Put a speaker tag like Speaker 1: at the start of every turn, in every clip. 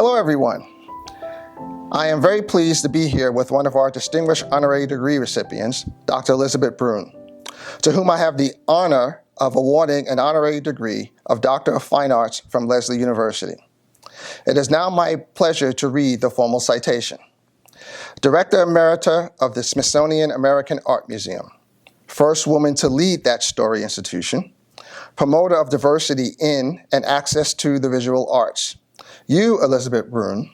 Speaker 1: Hello, everyone. I am very pleased to be here with one of our distinguished honorary degree recipients, Dr. Elizabeth Broun, to whom I have the honor of awarding an honorary degree of Doctor of Fine Arts from Lesley University. It is now my pleasure to read the formal citation. Director Emerita of the Smithsonian American Art Museum, first woman to lead that storied institution, promoter of diversity in and access to the visual arts. You, Elizabeth Broun,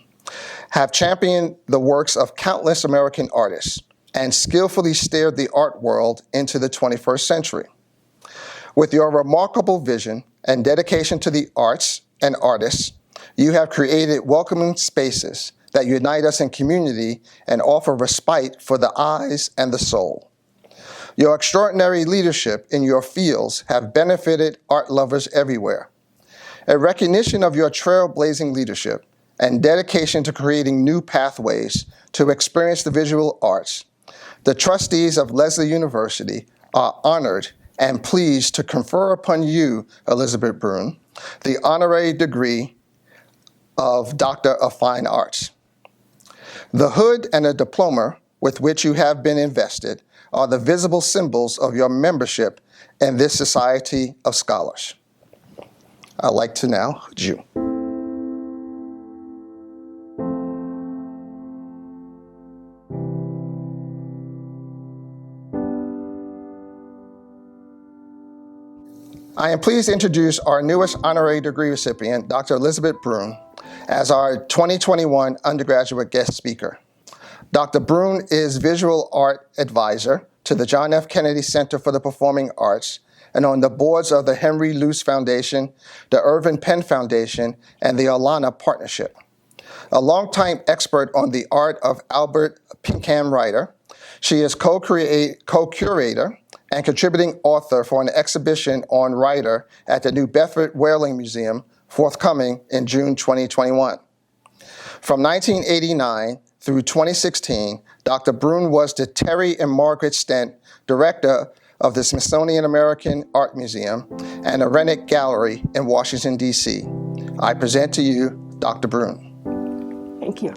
Speaker 1: have championed the works of countless American artists and skillfully steered the art world into the 21st century. With your remarkable vision and dedication to the arts and artists, you have created welcoming spaces that unite us in community and offer respite for the eyes and the soul. Your extraordinary leadership in your fields have benefited art lovers everywhere. A recognition of your trailblazing leadership and dedication to creating new pathways to experience the visual arts, the trustees of Lesley University are honored and pleased to confer upon you, Elizabeth Broun, the honorary degree of Doctor of Fine Arts. The hood and a diploma with which you have been invested are the visible symbols of your membership in this society of scholars. I'd like to now hood you. I am pleased to introduce our newest honorary degree recipient, Dr. Elizabeth Broun, as our 2021 undergraduate guest speaker. Dr. Broun is Visual Art Advisor to the John F. Kennedy Center for the Performing Arts and on the boards of the Henry Luce Foundation, the Irving Penn Foundation, and the Alana Partnership. A longtime expert on the art of Albert Pinkham Writer, she is co-curator and contributing author for an exhibition on writer at the New Bedford Whaling Museum, forthcoming in June 2021. From 1989 through 2016, Dr. Broun was the Terry and Margaret Stent Director of the Smithsonian American Art Museum and the Renwick Gallery in Washington, D.C. I present to you Dr. Broun.
Speaker 2: Thank you.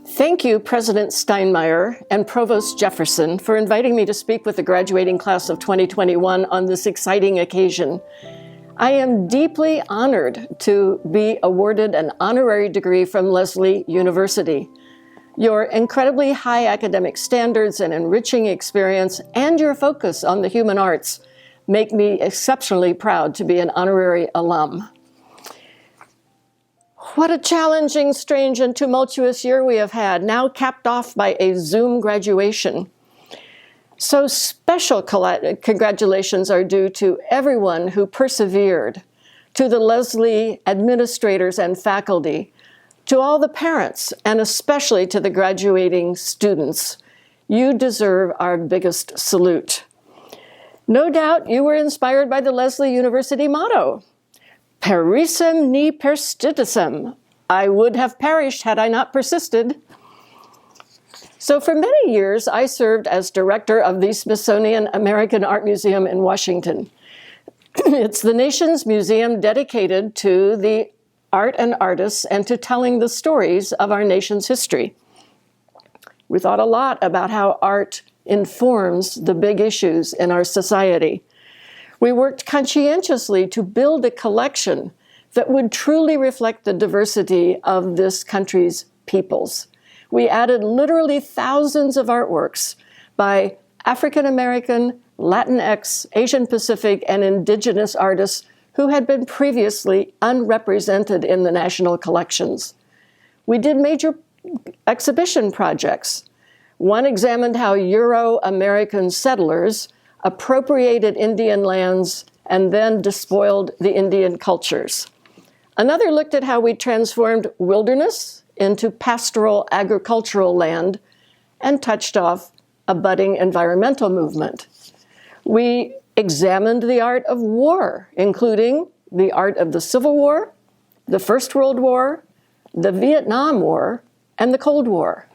Speaker 2: Thank you, President Steinmeier and Provost Jefferson, for inviting me to speak with the graduating class of 2021 on this exciting occasion. I am deeply honored to be awarded an honorary degree from Lesley University. Your incredibly high academic standards and enriching experience and your focus on the human arts make me exceptionally proud to be an honorary alum. What a challenging, strange, and tumultuous year we have had, now capped off by a Zoom graduation. So special congratulations are due to everyone who persevered, to the Lesley administrators and faculty, to all the parents, and especially to the graduating students. You deserve our biggest salute. No doubt you were inspired by the Lesley University motto, Perissem ni perstitissem. I would have perished had I not persisted. So for many years, I served as director of the Smithsonian American Art Museum in Washington. It's the nation's museum dedicated to the art and artists and to telling the stories of our nation's history. We thought a lot about how art informs the big issues in our society. We worked conscientiously to build a collection that would truly reflect the diversity of this country's peoples. We added literally thousands of artworks by African American, Latinx, Asian Pacific, and indigenous artists who had been previously unrepresented in the national collections. We did major exhibition projects. One examined how Euro-American settlers appropriated Indian lands and then despoiled the Indian cultures. Another looked at how we transformed wilderness into pastoral agricultural land and touched off a budding environmental movement. We examined the art of war, including the art of the Civil War, the First World War, the Vietnam War, and the Cold War.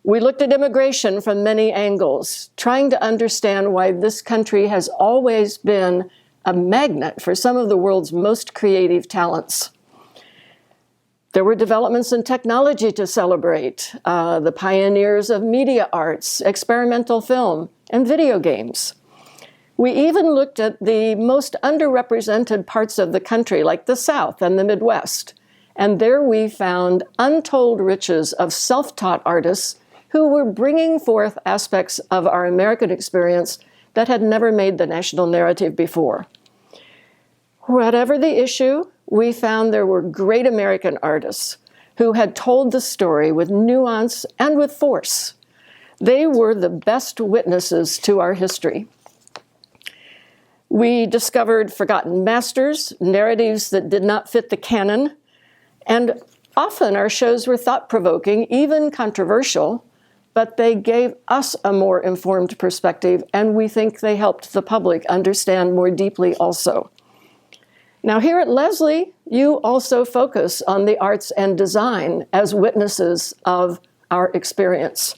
Speaker 2: We looked at immigration from many angles, trying to understand why this country has always been a magnet for some of the world's most creative talents. There were developments in technology to celebrate, the pioneers of media arts, experimental film, and video games. We even looked at the most underrepresented parts of the country, like the South and the Midwest. And there we found untold riches of self-taught artists who were bringing forth aspects of our American experience that had never made the national narrative before. Whatever the issue, we found there were great American artists who had told the story with nuance and with force. They were the best witnesses to our history. We discovered forgotten masters, narratives that did not fit the canon, and often our shows were thought-provoking, even controversial, but they gave us a more informed perspective, and we think they helped the public understand more deeply also. Now here at Lesley, you also focus on the arts and design as witnesses of our experience.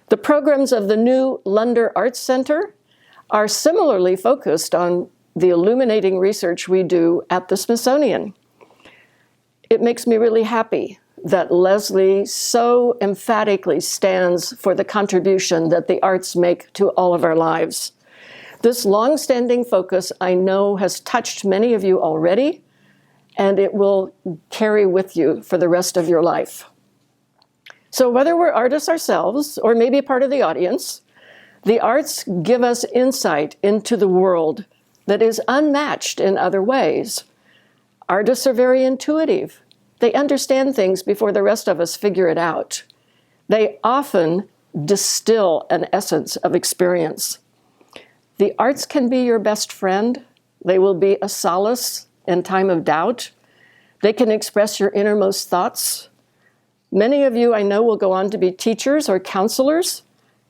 Speaker 2: The programs of the new Lunder Arts Center are similarly focused on the illuminating research we do at the Smithsonian. It makes me really happy that Lesley so emphatically stands for the contribution that the arts make to all of our lives. This long-standing focus, I know, has touched many of you already, and it will carry with you for the rest of your life. So whether we're artists ourselves or maybe part of the audience, the arts give us insight into the world that is unmatched in other ways. Artists are very intuitive. They understand things before the rest of us figure it out. They often distill an essence of experience. The arts can be your best friend. They will be a solace in time of doubt. They can express your innermost thoughts. Many of you I know will go on to be teachers or counselors,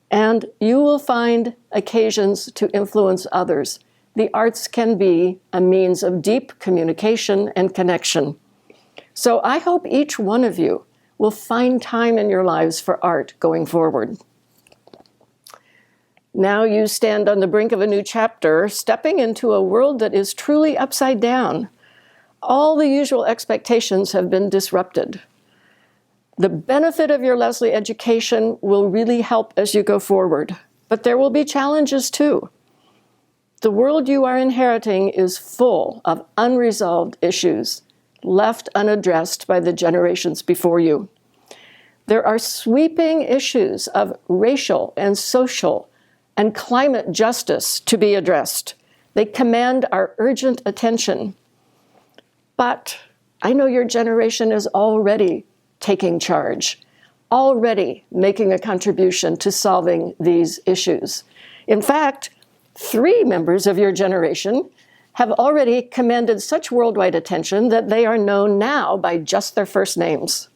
Speaker 2: and you will find occasions to influence others. The arts can be a means of deep communication and connection. So I hope each one of you will find time in your lives for art going forward. Now you stand on the brink of a new chapter, stepping into a world that is truly upside down. All the usual expectations have been disrupted. The benefit of your Lesley education will really help as you go forward, but there will be challenges too. The world you are inheriting is full of unresolved issues, left unaddressed by the generations before you. There are sweeping issues of racial and social and climate justice to be addressed. They command our urgent attention. But I know your generation is already taking charge, already making a contribution to solving these issues. In fact, 3 members of your generation have already commanded such worldwide attention that they are known now by just their first names.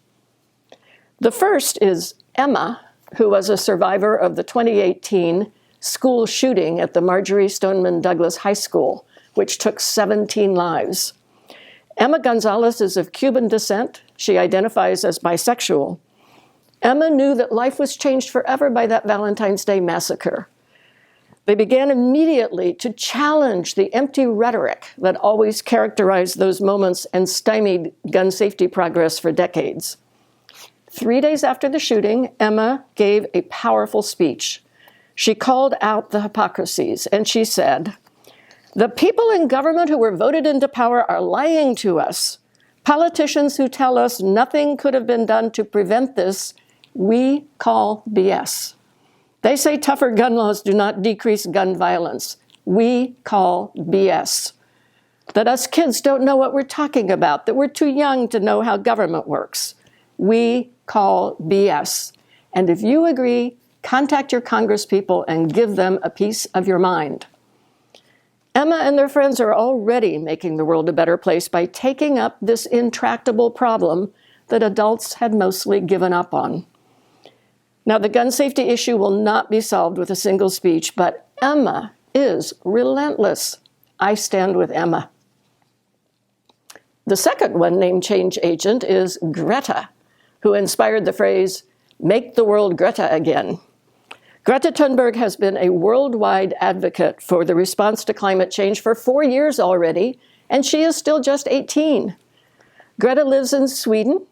Speaker 2: The first is Emma, who was a survivor of the 2018 school shooting at the Marjorie Stoneman Douglas High School, which took 17 lives. Emma Gonzalez is of Cuban descent. She identifies as bisexual. Emma knew that life was changed forever by that Valentine's Day massacre. They began immediately to challenge the empty rhetoric that always characterized those moments and stymied gun safety progress for decades. 3 days after the shooting, Emma gave a powerful speech. She called out the hypocrisies, and she said, "The people in government who were voted into power are lying to us. Politicians who tell us nothing could have been done to prevent this, we call BS. They say tougher gun laws do not decrease gun violence. We call BS. That us kids don't know what we're talking about, that we're too young to know how government works. We call BS. And if you agree, contact your congresspeople and give them a piece of your mind." Emma and their friends are already making the world a better place by taking up this intractable problem that adults had mostly given up on. Now, the gun safety issue will not be solved with a single speech, but Emma is relentless. I stand with Emma. The second one named change agent is Greta, who inspired the phrase, "Make the world Greta again." Greta Thunberg has been a worldwide advocate for the response to climate change for 4 years already, and she is still just 18. Greta lives in Sweden.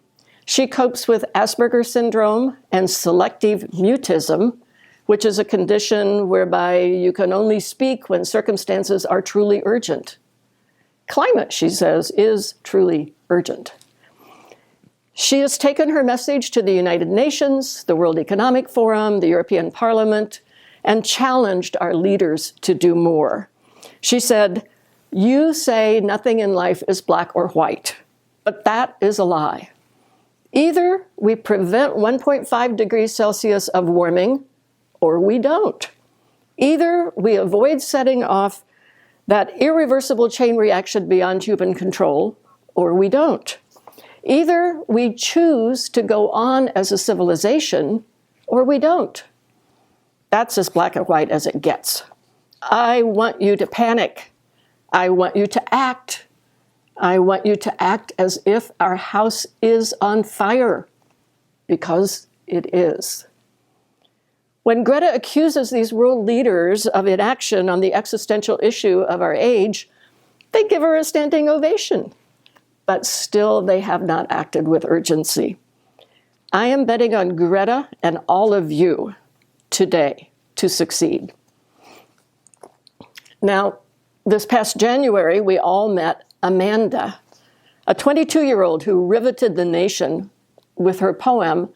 Speaker 2: She copes with Asperger's syndrome and selective mutism, which is a condition whereby you can only speak when circumstances are truly urgent. Climate, she says, is truly urgent. She has taken her message to the United Nations, the World Economic Forum, the European Parliament, and challenged our leaders to do more. She said, "You say nothing in life is black or white, but that is a lie. Either we prevent 1.5 degrees Celsius of warming, or we don't. Either we avoid setting off that irreversible chain reaction beyond human control, or we don't. Either we choose to go on as a civilization, or we don't. That's as black and white as it gets. I want you to panic. I want you to act. I want you to act as if our house is on fire, because it is." When Greta accuses these world leaders of inaction on the existential issue of our age, they give her a standing ovation. But still, they have not acted with urgency. I am betting on Greta and all of you today to succeed. Now, this past January, we all met Amanda, a 22-year-old who riveted the nation with her poem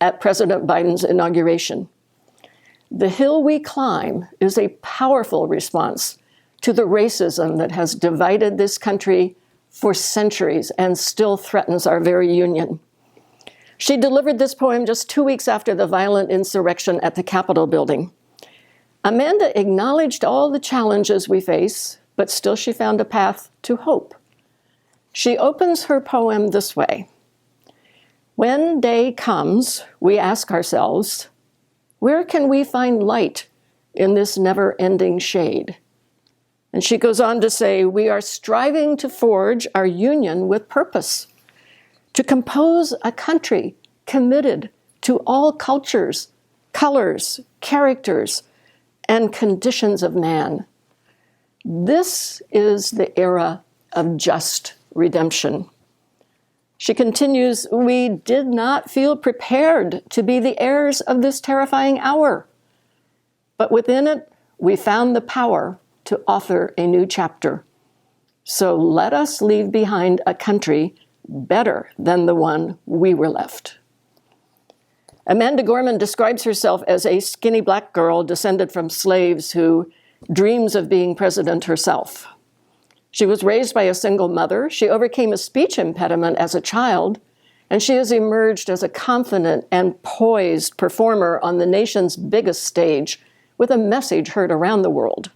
Speaker 2: at President Biden's inauguration. "The Hill We Climb" is a powerful response to the racism that has divided this country for centuries and still threatens our very union. She delivered this poem just 2 weeks after the violent insurrection at the Capitol building. Amanda acknowledged all the challenges we face, but still she found a path to hope. She opens her poem this way: "When day comes, we ask ourselves, where can we find light in this never-ending shade?" And she goes on to say, "We are striving to forge our union with purpose, to compose a country committed to all cultures, colors, characters, and conditions of man. This is the era of just redemption." She continues, "We did not feel prepared to be the heirs of this terrifying hour, but within it, we found the power to author a new chapter. So let us leave behind a country better than the one we were left." Amanda Gorman describes herself as a skinny black girl descended from slaves who dreams of being president herself. She was raised by a single mother. She overcame a speech impediment as a child, and she has emerged as a confident and poised performer on the nation's biggest stage with a message heard around the world.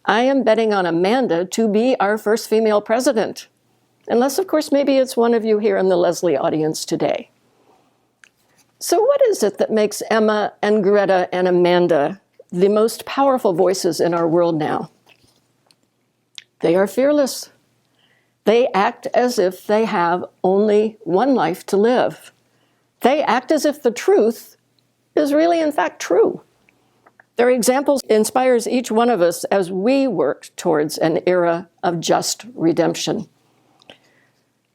Speaker 2: I am betting on Amanda to be our first female president, unless, of course, maybe it's one of you here in the Lesley audience today. So what is it that makes Emma and Greta and Amanda the most powerful voices in our world now? They are fearless. They act as if they have only one life to live. They act as if the truth is really, in fact, true. Their examples inspires each one of us as we work towards an era of just redemption.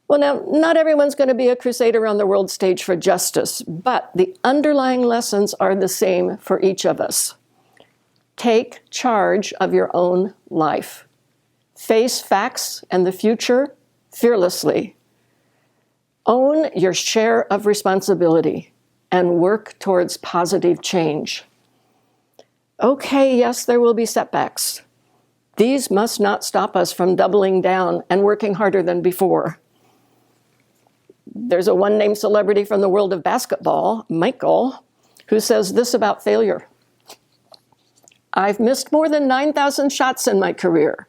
Speaker 2: Well, now, not everyone's going to be a crusader on the world stage for justice, but the underlying lessons are the same for each of us. Take charge of your own life. Face facts and the future fearlessly. Own your share of responsibility and work towards positive change. Okay, yes, there will be setbacks. These must not stop us from doubling down and working harder than before. There's a one-name celebrity from the world of basketball, Michael, who says this about failure: "I've missed more than 9,000 shots in my career.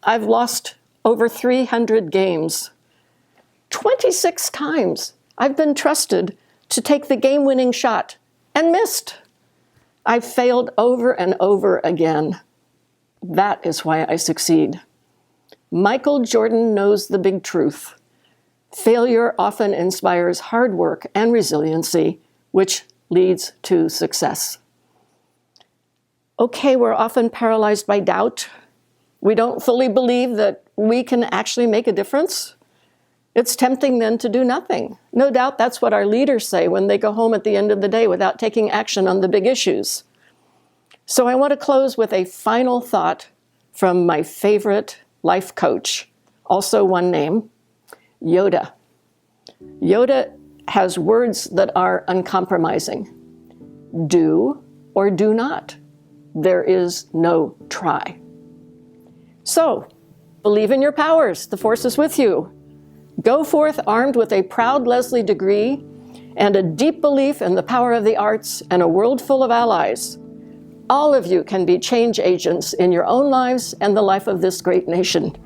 Speaker 2: I've lost over 300 games. 26 times I've been trusted to take the game-winning shot and missed. I've failed over and over again. That is why I succeed." Michael Jordan knows the big truth. Failure often inspires hard work and resiliency, which leads to success. Okay, we're often paralyzed by doubt. We don't fully believe that we can actually make a difference. It's tempting then to do nothing. No doubt that's what our leaders say when they go home at the end of the day without taking action on the big issues. So I want to close with a final thought from my favorite life coach, also one name, Yoda. Yoda has words that are uncompromising. Do or do not. There is no try. So, believe in your powers. The force is with you. Go forth armed with a proud Lesley degree and a deep belief in the power of the arts and a world full of allies. All of you can be change agents in your own lives and the life of this great nation.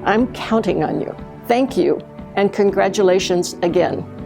Speaker 2: I'm counting on you. Thank you, and congratulations again.